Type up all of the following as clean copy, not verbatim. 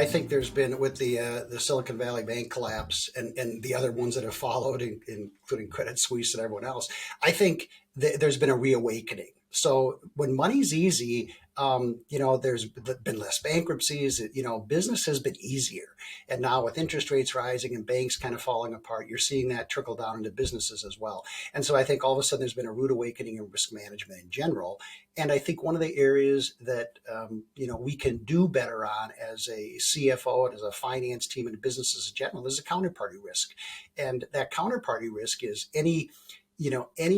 I think there's been with the Silicon Valley Bank collapse and the other ones that have followed, including Credit Suisse and everyone else. I think there's been a reawakening. So when money's easy, there's been less bankruptcies. Business has been easier, and now with interest rates rising and banks kind of falling apart, you're seeing that trickle down into businesses as well. And so I think all of a sudden there's been a rude awakening in risk management in general. And I think one of the areas that we can do better on as a CFO and as a finance team and businesses in general is a counterparty risk. And that counterparty risk is any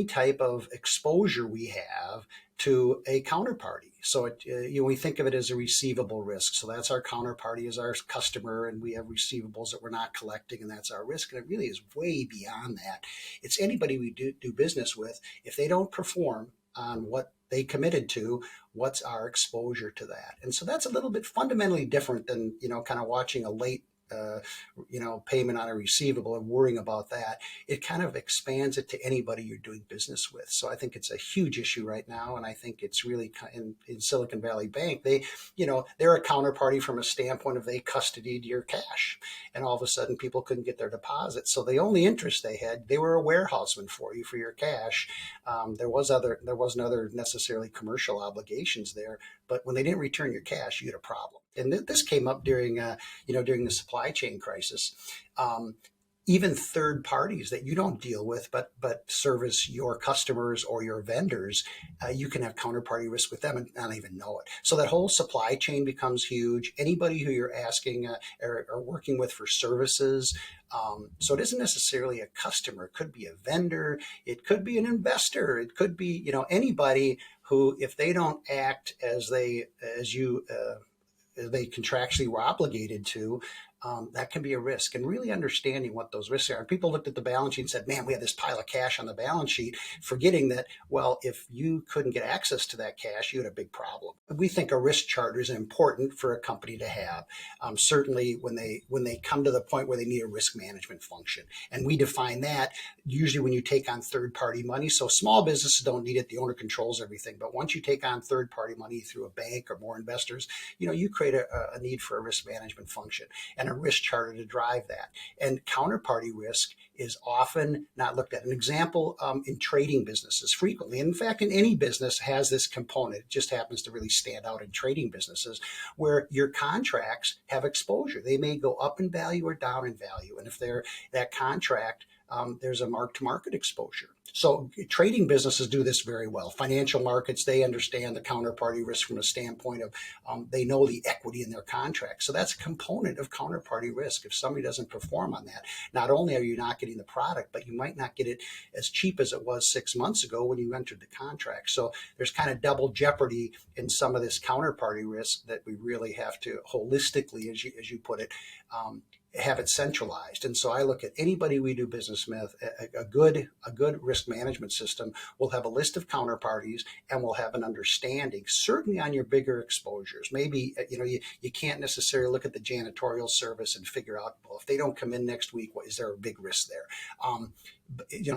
type of exposure we have to a counterparty. So we think of it as a receivable risk. So that's our counterparty is our customer, and we have receivables that we're not collecting, and that's our risk. And it really is way beyond that. It's anybody we do business with. If they don't perform on what they committed to, what's our exposure to that? And so that's a little bit fundamentally different than kind of watching a late payment on a receivable and worrying about that. It kind of expands it to anybody you're doing business with. So I think it's a huge issue right now. And I think it's really in Silicon Valley Bank, they're a counterparty from a standpoint of they custodied your cash, and all of a sudden people couldn't get their deposits. So the only interest they had, they were a warehouseman for you for your cash. There wasn't other necessarily commercial obligations there, but when they didn't return your cash, you had a problem. And this came up during the supply chain crisis. Even third parties that you don't deal with, but service your customers or your vendors, you can have counterparty risk with them and not even know it. So that whole supply chain becomes huge. Anybody who you're asking or working with for services. So it isn't necessarily a customer. It could be a vendor. It could be an investor. It could be anybody who, if they don't act as they contractually were obligated to, that can be a risk. And really understanding what those risks are. And people looked at the balance sheet and said, man, we have this pile of cash on the balance sheet, forgetting that, well, if you couldn't get access to that cash, you had a big problem. We think a risk charter is important for a company to have, certainly when they come to the point where they need a risk management function. And we define that usually when you take on third-party money. So small businesses don't need it. The owner controls everything. But once you take on third-party money through a bank or more investors, you create a need for a risk management function and a risk charter to drive that. And counterparty risk is often not looked at. An example in trading businesses frequently, and in fact, in any business has this component. It just happens to really stand out in trading businesses where your contracts have exposure. They may go up in value or down in value. And if that contract, there's a mark-to-market exposure. So trading businesses do this very well. Financial markets, they understand the counterparty risk from a standpoint of they know the equity in their contract. So that's a component of counterparty risk. If somebody doesn't perform on that, not only are you not getting the product, but you might not get it as cheap as it was 6 months ago when you entered the contract. So there's kind of double jeopardy in some of this counterparty risk that we really have to holistically, as you put it, have it centralized. And so I look at anybody we do business with, a good risk management system will have a list of counterparties and will have an understanding, certainly on your bigger exposures. Maybe, you can't necessarily look at the janitorial service and figure out, well, if they don't come in next week, is there a big risk there? But you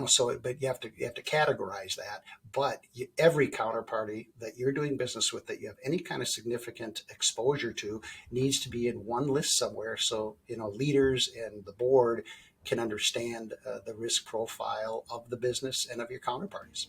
have to categorize that. But every counterparty that you're doing business with that you have any kind of significant exposure to needs to be in one list somewhere. So, leaders and the board can understand the risk profile of the business and of your counterparties.